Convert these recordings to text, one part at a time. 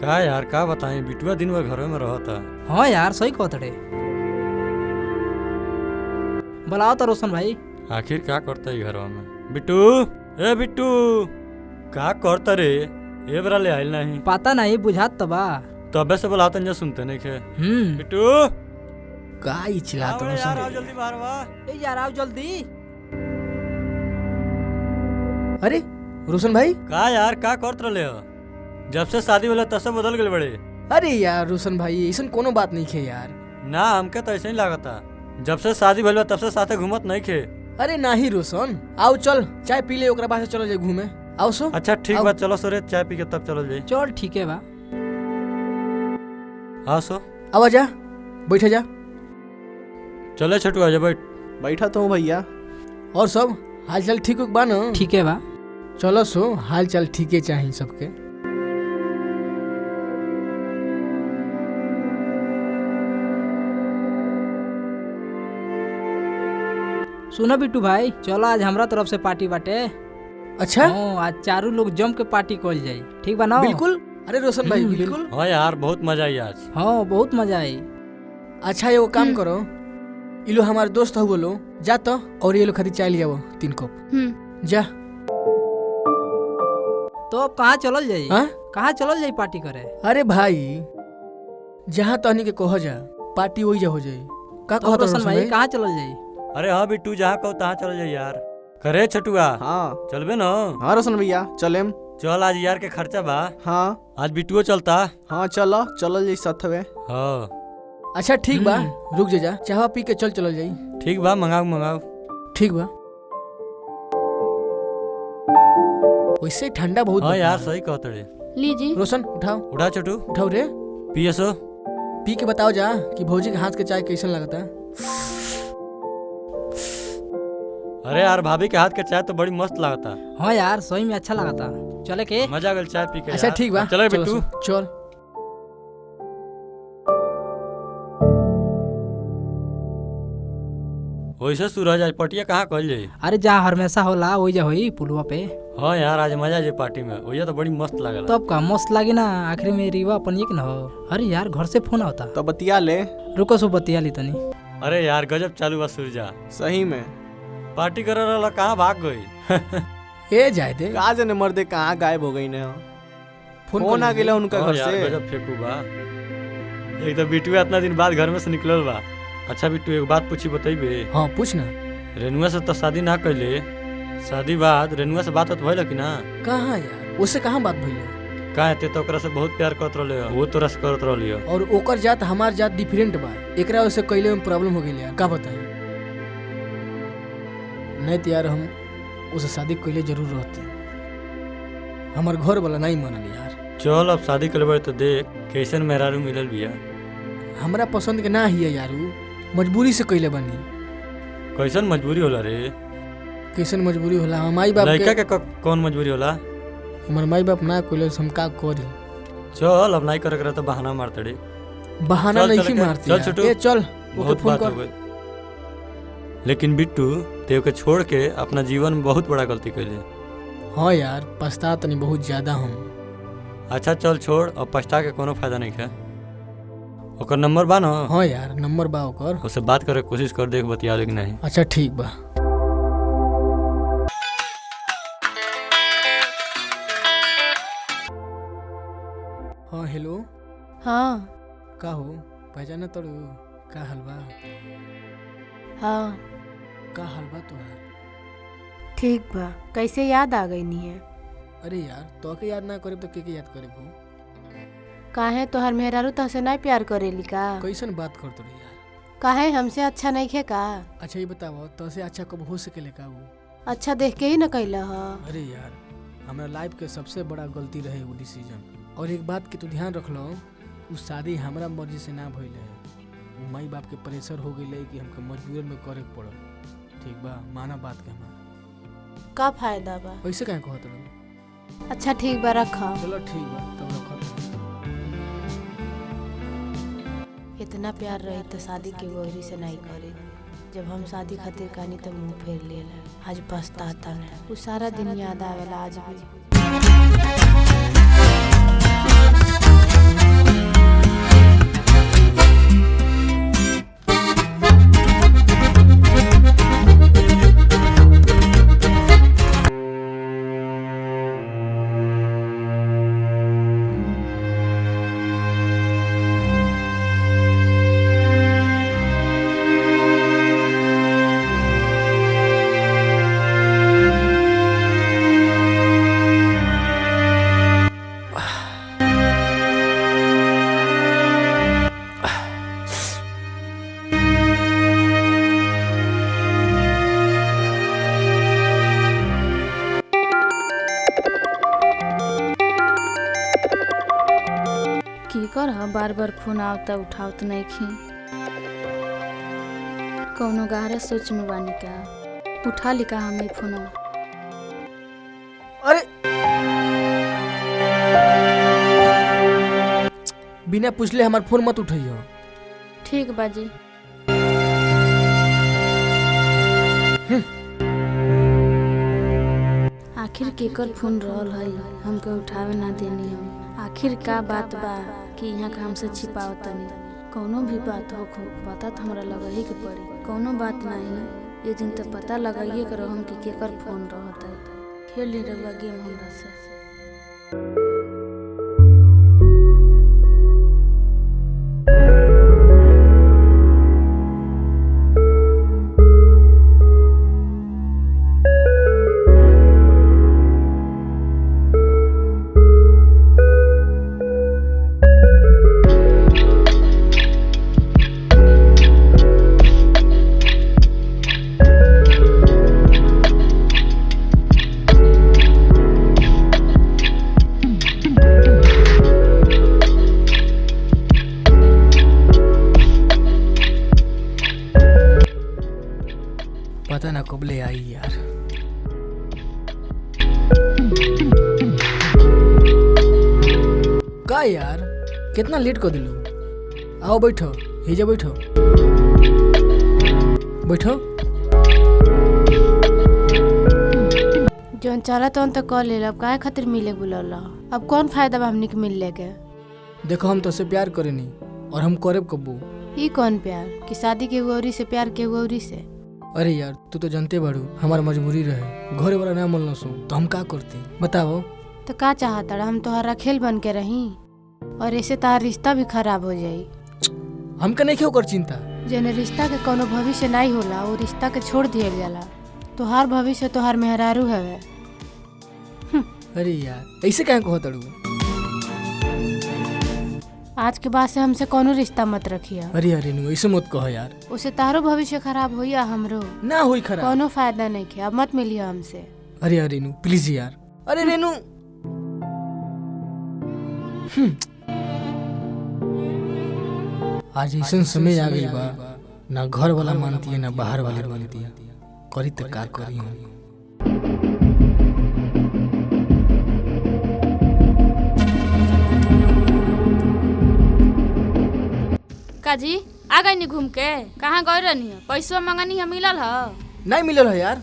का यार का बताएं, बिटुआ दिन भर घर में रहता। हाँ यार सही कहत रे। बुलाओ तो रोशन भाई। आखिर क्या करता है घर में? बिट्टू, ए बिट्टू, का करता रे? ये बरा ले आइल नहीं। पता नहीं बुझात तबा। तो अबे से बुलाता नहीं सुनते नहीं खे। बिट्टू का ही चिल्लात आओ यार, आओ जल्दी बाहर वा। ए यार आओ जल्दी। अरे रोशन भाई। का यार का करत रहे हो? जब से शादी वाला तब से बदल गए बड़े। अरे यार रोशन भाई ऐसा कोनो बात नहीं खे यार। ना हमके तो ऐसे ही लागता, जब से शादी भइल बा तब से साथे घूमत नहीं खे। अरे नहीं रोशन, आओ चल चाय पी ले, ओकरा बाद से चलो जाए घूमे। आओ सो। अच्छा ठीक बा, चलो सोरे चाय पी के तब चलो जाए। चल ठीक है बा। हाँ सो अब जा बैठे जा। चले छोटू आजा बैठ। बैठा तो हूँ भैया। और सब हाल चाल ठीक बा ना? ठीक है बा। चलो सो, हाल चाल ठीक है चाहिए सबके। सुनो बिट्टू भाई, चलो आज हमरा तरफ से पार्टी बाटे। अच्छा आज चारों लोग जम के पार्टी कल जाए, ठीक बा ना? बिल्कुल। अरे रोशन भाई बिल्कुल। हाँ यार बहुत मजा आई आज। हाँ बहुत मजा आई। अच्छा ये वो काम करो, ये लो हमारे दोस्त हो बोलो, जा तो और ये लो खातिर चाय लिया वो 3 कप। जा। तो अब कहाँ चलल जाई? कहाँ चलल जाई पार्टी करे? अरे भाई जहाँ तहनी के कह जा, पार्टी वही जा हो जाई। का कहत रोशन भाई, कहाँ चलल जाई? अरे हाँ बिट्टू, जहाँ कहो तहाँ चल जाए यार। करे छटुआ। हाँ चलबे न? हाँ रोशन भैया चलेम। चल आज यार के खर्चा बा। हाँ आज बिट्टुओ चलता। हाँ चलो चलल जाई साथ में। हाँ अच्छा ठीक बा, रुक जा, चाह पी के चल जाई। ठीक बा, मंगाओ मंगाओ। ठीक बा। वैसे ठंडा बहुत। हाँ यार सही कहते रे। लीजिए रोशन उठाओ। उठा छोटू, उठाओ रे। पिए सो। पी के बताओ जा कि भौजी के हाथ के चाय कैसन लगता है। अरे यार भाभी के हाथ के चाय तो बड़ी मस्त लगता। हाँ यार सही में अच्छा लगा था। चले के मजा गल चाय पी के। अच्छा ठीक बा, चले बिट्टू चल। वैसे सूरज आज पटिया कहाँ कल जाई? अरे जहाँ हमेशा होला वही जा होई पुलवा पे। हाँ यार आज मजा जे पार्टी में, वही तो बड़ी मस्त लागल। तब का मस्त लागे ना, आखिर में रीवा अपन एक न हो। अरे यार घर से फोन आता तो बतिया ले। रुको सो बतिया ली तनी। अरे यार गजब चालू बा सूरजा। सही में पार्टी करे वाला कहाँ भाग गई? ए जाए दे, का जाने मर्दे कहाँ गायब हो गई ने। फोन आ गेला उनका घर से। गजब फेंकू बा। एक तो बिट्टू इतना दिन बाद घर में से निकलल बा। अच्छा बिट्टू एक बात पूछी बताइबे? हाँ पूछ ना। रेनुआ से तो शादी ना कैले, शादी बाद रेनुआ से बात भइल कि ना? कहाँ यार, उससे कहाँ बात भइल? का हेते तो ओकरा से बहुत प्यार करत रहले, वो तोरा से करत रहली। और ओकर जात हमार जात डिफरेंट बा, एकरा वजह से कैले में प्रॉब्लम हो गेल यार। का बताई? नहीं तो यार हम उसे शादी कैले जरूर रहती, हमार घर वाला नहीं मानल यार। चल अब शादी कर लेबे तो देख कैसन मेहरारू मिलल बिया। हमरा पसंद के ना हिया यारू, मजबूरी से कैले बनी। कैसन मजबूरी होला रे? कैसन मजबूरी होला? हम माई बाप लड़का के कौन मजबूरी होला? हमार माई बाप ना कैले हम का करी? चल अब नहीं करे तो बहाना मारते रे। बहाना नहीं मारती। चल छोटू, ए चल बहुत फोन बात हो कर। गई। लेकिन बिट्टू तेव के छोड़ के अपना जीवन में बहुत बड़ा गलती कैले। हाँ यार पछता तनी बहुत ज्यादा हम। अच्छा चल छोड़, अब पछता के कोनो फायदा नहीं है। ओकर नंबर बा ना? हाँ यार नंबर बा ओकर। उससे बात करे कोशिश कर, देख बतिया कि नहीं। अच्छा ठीक बा। हाँ हेलो। हाँ का हो पहचाना तोड़ू? का हलवा? हाँ का हलवा तुहार? ठीक बा। कैसे याद आ गई नहीं है? अरे यार तो के याद ना करे तो के याद करे भो? काहे तोहर मेहरारू तहसे नहीं प्यार करेली का? कैसन बात कर तोड़ी यार? काहे हमसे अच्छा नहीं खे का? अच्छा ये बताओ तो से अच्छा कब हो सकेले का वो? अच्छा देख के ही न कैला ह। अरे यार हमारा लाइफ के सबसे बड़ा गलती रहे वो डिसीजन। और एक बात के तू ध्यान रख लो, उस शादी हमारा मर्जी से ना भइल है। माई बाप के प्रेशर हो गई कि हमके मजबूरन में करे पड़ल। ठीक बा, माना बात के हमारा। का फायदा बा? वैसे काहे कहत रहो? अच्छा ठीक बा रखा। चलो ठीक बा तब रखो। इतना प्यार रही तो शादी के गोरी से नहीं करे। जब हम शादी खातिर कहनी तो मुंह फेर लेला। आज पछताता ना, वो सारा दिन याद आवेला आज भी। केकर ह बार बार फोन आवता उठावत नइखी। कौनो गहरा सोच में बानी का? उठा ली का हम फोनवा? अरे बिना पूछले हमार फोन मत उठाइयो। ठीक बाजी। आखिर केकर फोन रहल है हमके उठावे ना देनी हम? आखिर का बात बा कि यहाँ का हमसे छिपावत तनी? कौनो भी बात हो पता तो हमरा लगही के पड़ी। कौनो बात नहीं, ये दिन तो पता लगाइए करो हम कि केकर फोन रहत है। खेल ले रहुआ गेम हमरा से। पता ना कब ले आई यार। का यार कितना लेट कर दिलू? आओ बैठो, हिजा बैठो बैठो। जौन चला तो कह ले, अब काहे खातिर मिले बुलौला? अब कौन फायदा बा हमनी के मिलले के? देखो हम तुझसे प्यार करेनी और हम करेब कब्बू। ई कौन प्यार कि शादी के गौरी से प्यार के गौरी से? अरे यार तू तो जानते बाड़ू हमार मजबूरी रहे, घर वाला ना मन सो तो हम का करती बताओ? तो का चाहता हम तोहरा खेल बन के रही और ऐसे तार रिश्ता भी खराब हो जाई। हमका नहीं क्यों कर चिंता? जने रिश्ता के कोनो भविष्य नहीं होला वो रिश्ता के छोड़ दिया जाला। तोहार भविष्य तोहार मेहरारू हवे। अरे यार ऐसे क्या कहत अड़ू? आज के बाद से हमसे कोनो रिश्ता मत रखिया। अरे यार रेनू ऐसे मत कहो यार। उसे तारो भविष्य खराब होई या हमरो ना होई खराब। कोनो फायदा नहीं के, अब मत मिलियो हमसे। अरे यार रेनू प्लीज यार। अरे रेनू आज ऐसा समय आ गई बा, ना घर वाला मानती है ना बाहर वाले मानती है। करी तो का करी हम? काजी आ गई नी घूम के? कहाँ गए रहनी है? पैसा मंगनी है मिलल है? नहीं मिलल है यार।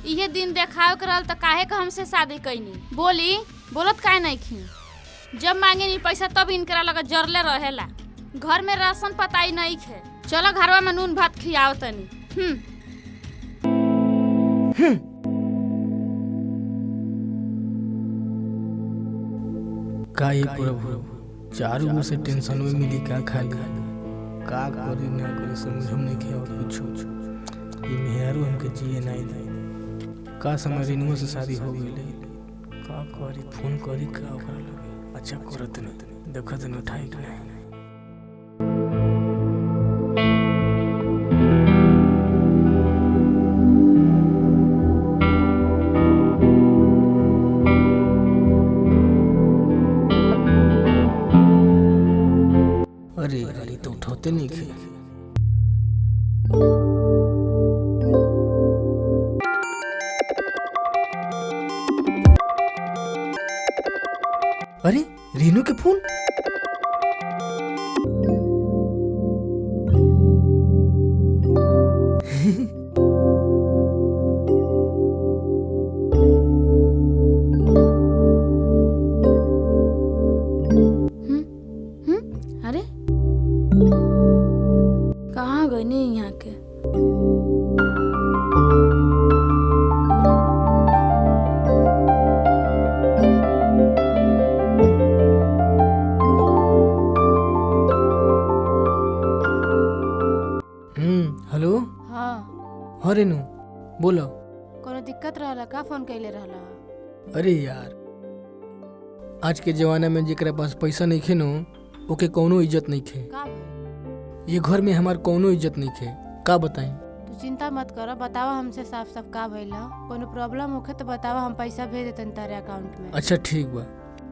इहे दिन देखाव करल तो काहे का हमसे शादी कैनी? बोली बोलत काहे नहीं खी? जब मांगे नी पैसा तब इनकरा लगा जरले रहेला। घर में राशन पताई नहीं खे। चलो घरवा में नून भात खियाओ तनी। का ये प्रभु चारों ओर से टेंशन में मिली का खाली का करी ना करी समझ हम नहीं के और कुछ। ये मेहरारू हमके जिए नहीं दे। का समय रेनुआ से शादी हो गई का करी? फोन करी का ओकरा लगे? अच्छा करत नहीं देखत नहीं उठाई के नहीं। अरे अरे तो उठाते नहीं थे। अरे रेनू के फोन। अरे कहाँ गए नी यहाँ के? हेलो। हाँ हाँ रेनू बोलो। कोनो दिक्कत रहला का फोन कैले रहला? अरे यार आज के जमाना में जेकरा पास पैसा नहीं खे नो ओके कौनो इज्जत नहीं खे। का भइल? ये घर में हमार कौनो इज्जत नहीं खे। का बताई? तू चिंता मत करो, बतावा हमसे साफ साफ का भइल। कोनो प्रॉब्लम होखे तो बतावा, हम पैसा भेज देतन तारे अकाउंट में। अच्छा ठीक बा।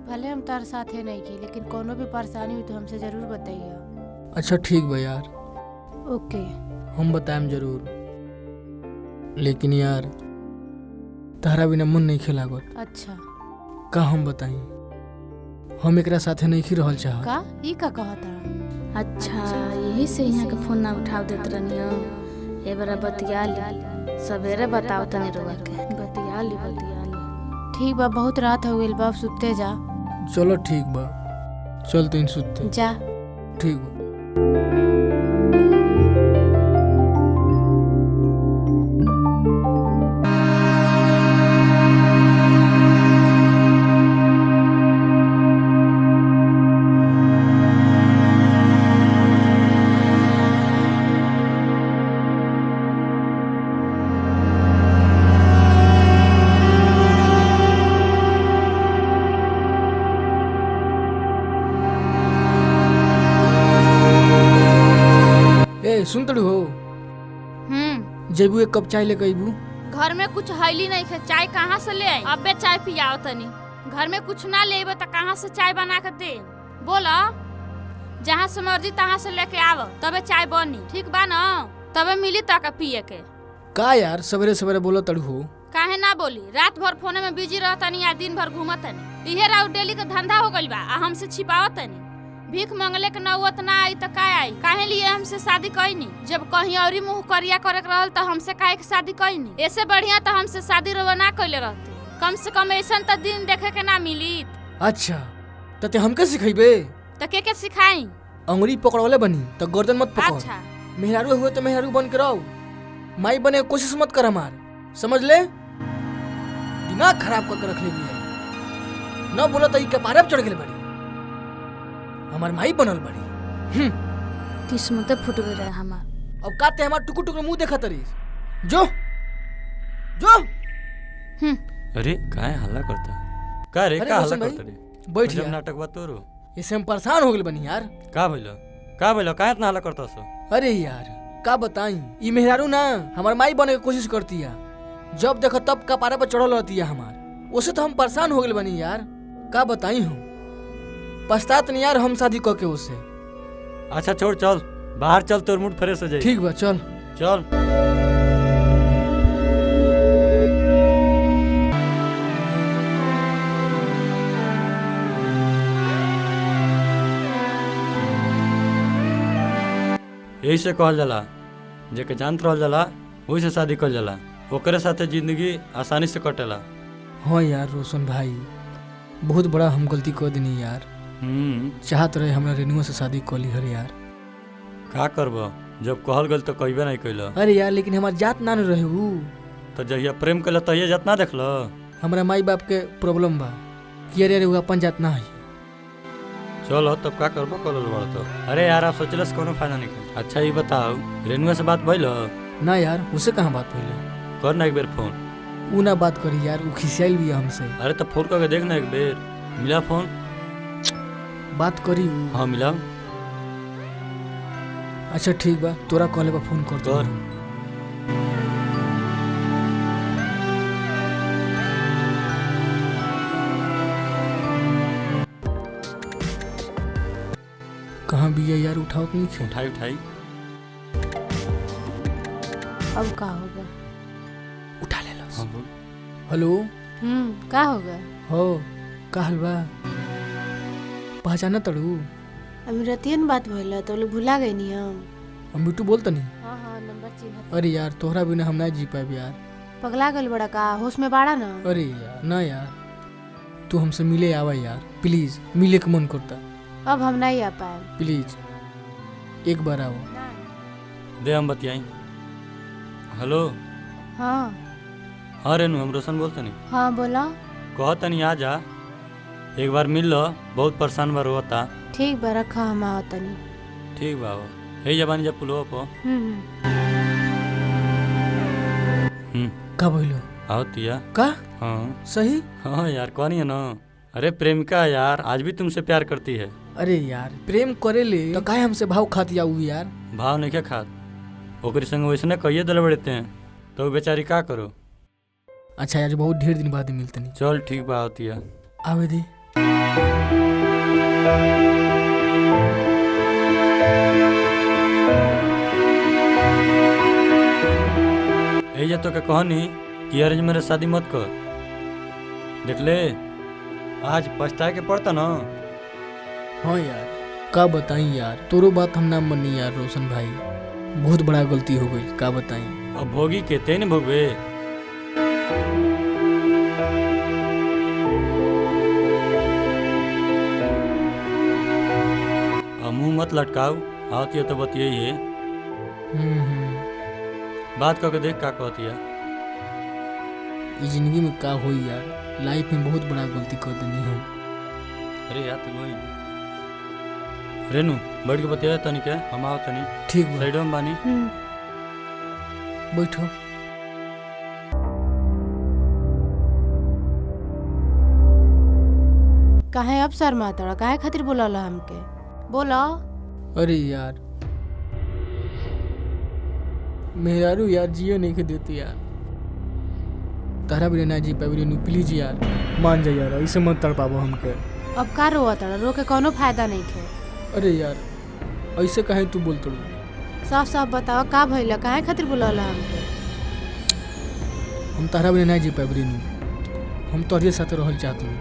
भले हम तार साथे नहीं की, लेकिन कोनो भी परेशानी हुई तो हमसे जरूर बताइए। अच्छा ठीक बा यार, ओके। हम बताएम जरूर, लेकिन यार तारा बिना मन नहीं खेलागत। अच्छा का हम बताई, हम एकरा साथे नहीं खी रहल चाह। का ई का कहता? अच्छा यही से यहाँ के फोन ना उठाव देत रहनी हो। ए बरा बतिया ली, सवेरे बताओ तनी रुआ के। बतिया ली। ठीक बा, बहुत रात हो गइल बा, अब सुते जा। चलो ठीक बा, चल तीन सुते। जा। ठीक बा। सुन तड़ू हो, जेबू एक कप चाय लेके अबू। घर में कुछ हैली नहीं है, चाय कहाँ से ले आई? अबे चाय पियाओ तनी। घर में कुछ ना ले तो कहाँ से चाय बना के दे? बोला, जहाँ से मर्जी तहाँ से लेके आव, तबे चाय बनी। ठीक बा ना? तबे मिली तक पिए के। का यार सवेरे सवेरे बोलो तड़ू हो? काहे ना बोली, रात भर फोने में बिजी रहतनी या दिन भर घूमतनी। इहे राउ डेली का धंधा हो गइल बा, आ हमसे छिपावतनी। भीख मंगले के नौबत ना आई तो का आई? काहे लिए हमसे शादी कईनी? जब कहीं औरी मुंह करिया करे के रहल तो हमसे काहे के शादी कईनी? ऐसे बढ़िया तो हमसे शादी रोवा ना कइले रहती। कम से कम ऐसन तो दिन देखे के ना मिली। अच्छा तते हमके सिखाइबे? तो के सिखाई? अंगुरी पकड़वले बनी तो गर्दन मत पकड़। अच्छा मेहरारू हुए तो मेहरारू बन के रहो, माई बने की कोशिश मत कर हमार, समझ ले? दिमाग खराब करके रख ले बिया। न बोला तो ई कपारे पे चढ़ गेल बड़ी, हमार माई बनल बड़ी। किस्मत फुट गई रहे हमार। अब काते हमार टुकुर टुकुर मुंह देखा तरी। जो जो अरे काहे हल्ला करता? का रे अरे का हल्ला रोशन भाई, करता रे? बैठ जब यार। नाटक बा तोरो। इससे हम परेशान हो गेल बनी यार। का भइलो काहे इतना हल्ला करता सो? अरे यार का बताई, ई मेहरारू ना हमार माई बने की कोशिश करती है। जब देखो तब कपारे पर चढ़ल रहती है हमार। उसे तो हम परेशान हो गेल बनी यार। का बताई हूँ, पछतात नहीं यार हम शादी करके उससे। अच्छा छोड़, चल बाहर चल, तोर मूड फ्रेश हो जाए। ठीक बा चल। चल। यही से कहल जाला, जेके जानत रहल जाला वही से शादी कल जाला। ओकरे साथे जिंदगी आसानी से कटेला। हाँ यार रोशन भाई, बहुत बड़ा हम गलती कर देनी यार। चाहत रहे हमरा रेनुआ से शादी कर ली हरे यार। का करब, जब कहल गल तो कहबे नहीं कैल। अरे यार लेकिन हमार जात ना रहे ऊ। तो जहिया प्रेम कैल तहिया जात ना देखल। हमरा माई बाप के प्रॉब्लम बा कि अरे वो अपन जात ना है। चलो तब का करबो कल बड़ तो। अरे यार आप सोचल से कोनो फायदा नहीं है। अच्छा ये बताओ, रेनुआ से बात भइल? ना यार उसे कहाँ बात पहले। कर ना एक बेर फोन। ऊ ना बात करी यार, ऊ खिसियाल भी है हमसे। अरे तो फोन करके देख ना एक बेर। मिला फोन? बात करी ऊ। हाँ मिला। अच्छा ठीक बा, तोरा कॉले पर फोन कर कर। कहाँ भी है यार, उठाओ तो नहीं। उठाई। अब का होगा? उठा ले लो। हाँ बोल। हेलो। का होगा? हो का हलवा पहचाना तड़ू? अभी रतियन बात भइल तो लोग भुला गई नी हम मिट्टू बोलता नहीं। हाँ नंबर चिन्ह। अरे यार तोहरा बिना हम ना जी पाए यार। पगला गल बड़ा का, होश में बाड़ा ना? अरे यार ना यार, तू हमसे मिले आवा यार प्लीज, मिले के मन करता। अब हम नहीं आ पाए। प्लीज एक बार आओ। दे हम बतियाई। हेलो। हाँ रेनू, हम रोशन बोलते नहीं। हाँ बोला। कहत नहीं आ जा, एक बार मिल लो, बहुत परेशान बा रोता। ठीक बा, रखा हम आओ तनी। ठीक बा। हे जबानी जब पुलवा पो। का भइलो? आओ तिया। का? हाँ सही? हाँ यार कौन है ना। अरे प्रेमिका यार आज भी तुमसे प्यार करती है। अरे यार प्रेम करे ले तो काहे हमसे भाव खाती आऊ यार? भाव नहीं क्या खात, ओकरी संग वैसने कहिए दल बड़ते हैं तो बेचारी का करो। अच्छा यार बहुत ढेर दिन बाद मिलते नहीं। चल ठीक बा, आती है। आवे दे। ये तो के कहनी कि अरेंज मैरिज शादी मत कर। देख ले आज पछताए के पड़ता ना। हाँ यार, का बताई यार, तोरो बात हम ना मनी यार रोशन भाई, बहुत बड़ा गलती हो गई, का बताई। अब भोगी के तेन भोगवे। अब मुंह मत लटकाओ, आती है तो बतिये ही है। बात करके देख का कहती है। इस जिंदगी में का होई यार, लाइफ में बहुत बड़ा गलती कर देनी हम। अरे यार तो वही रेनू बैठ के बतिया तनी के, हम आओ तनी ठीक बा, साइड में बानी। बैठो। काहे अब सर मातड़ा, काहे खातिर बोलाला हमके? बोला। अरे यार मेहरारू यार जियो नहीं के देती यार, तारा भी ना जी पाबी रेनू, प्लीज यार मान जा यार, ऐसे मत तड़पाबो हमके। अब का रोआ तड़ा, रो के कोनो फायदा नहीं खे। अरे यार ऐसे काहे तू बोलत? साफ साफ बताओ का भइला, काहे खातिर बोलाला हमके? हम तारा भी ना जी पाबी रेनू, हम तोहरे साथ रहल चाहत हूँ।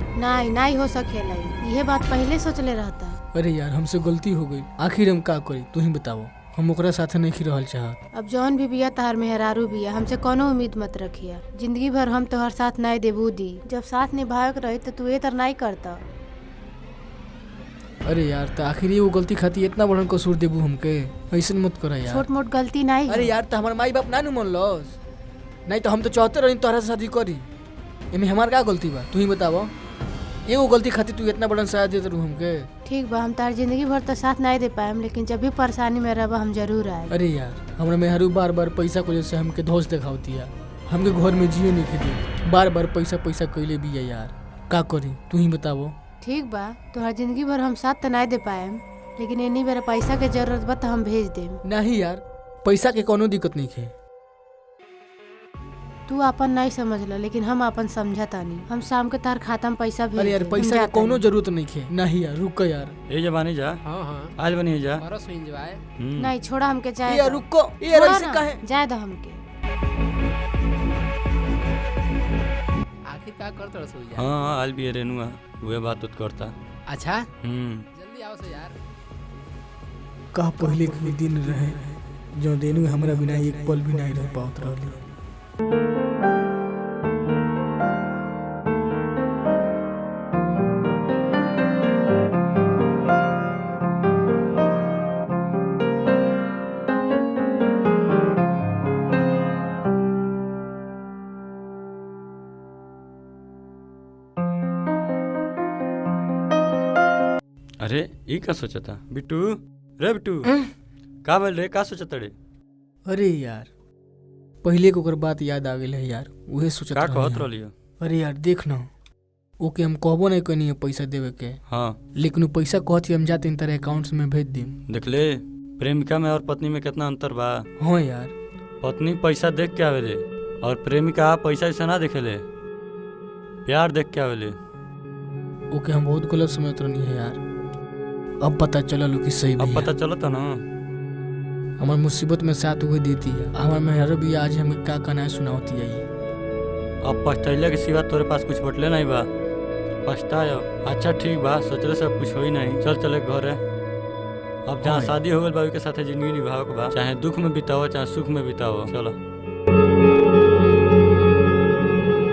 नहीं हो सकेला, यह बात पहले सोचले रहता। अरे यार हमसे गलती हो गई, आखिर हम का करी तू ही बताओ, हम ओकरा साथे नहीं रहल चाहत। अब जौन भी बिया तहार मेहरारू बिया, हमसे कोनो उम्मीद मत रखिया। जिंदगी भर हम तोहर साथ नहीं देबू दी, जब साथ निभावे के रही तो तू ये तर नहीं करता। अरे यार तो आखिर ये वो गलती खाती इतना बड़ा कसूर देबू हमके, ऐसे मत करा यार। छोट मोट गलती नहीं। अरे यार तो हमार माई बाप ना मन लॉस, नहीं तो हम तो चाहते रही तोहरा से शादी करी, एमे हमार का गलती बा तू ही बताओ। ये वो गलती खाती तू इतना बड़ा साथ देते रहू हमके। ठीक बा, हम तार जिंदगी भर तो साथ नहीं दे पाएम, लेकिन जब भी परेशानी में रहबा हम जरूर आए। अरे यार हमरा मेहरू बार बार पैसा को जैसे हमके धोस दिखावती है, हमके घर में जियो नहीं खेती, बार बार पैसा पैसा कैले भी है यार, का करी तू ही बताओ। ठीक बा, तोहर जिंदगी भर हम साथ तो नहीं दे पाएम, लेकिन इन्हीं बेरा पैसा के जरूरत बा तो हम भेज देम। नहीं यार पैसा के कोनो दिक्कत नहीं है। तू अपन नहीं समझला, लेकिन हम अपन समझता नहीं। हम शाम के तार खाता में पैसा भेज अरे यार देम, पैसा हम के जाता कोनो नहीं। जरूरत नहीं है। नहीं यार रुक यार, ये जबानी जा। हाँ हाँ आज बनी जा। परसों एंजॉय। नहीं छोड़ा हमके जाए यार दो। रुको यार, छोड़ा ऐसे ना, काहे? जाए दो हमके। आखिर का करत रसो यार। हाँ आज भी है रेनुआ, वह बात तो करता। अच्छा हम्म। जल्दी आओ से यार। का पहले के दिन रहे जो देनु हमरा बिना एक पल भी नहीं रह पावत रहली। अरे ये का सोचा था बिट्टू? रे बिट्टू का बोल रे, का सोचा रे? अरे यार पहले के ओकर बात याद आ गई है यार, उहे सोचत का रहनी कहत हम। रहलियो? अरे यार देख ना, ओके हम कहबो नहीं कनी पैसा देवे के, हाँ लेकिन वो पैसा कहती हम जाते तेरे अकाउंट्स में भेज दी। देख ले, प्रेमिका में और पत्नी में कितना अंतर बा। हाँ यार पत्नी पैसा देख के आवेले और प्रेमिका पैसा ऐसा ना देखेले, प्यार देख के आवेले। ओके हम बहुत गलत समझत रहनी है यार, अब पता चलल कि सही अब भी पता चलो था ना। हमार मुसीबत में साथ हुए देती है, हमार मेहर भी आज हमें का कहना सुनाती है। अब पछतैले के सिवा तोरे पास कुछ बटले नहीं बा, पछताए। अच्छा ठीक बा, सोचले सब कुछ होई नहीं, चल चले घर है। अब जहाँ हाँ। शादी हो गई बा के साथ जिंदगी निभाओ के बा, चाहे दुख में बिताओ चाहे सुख में बिताओ, चलो।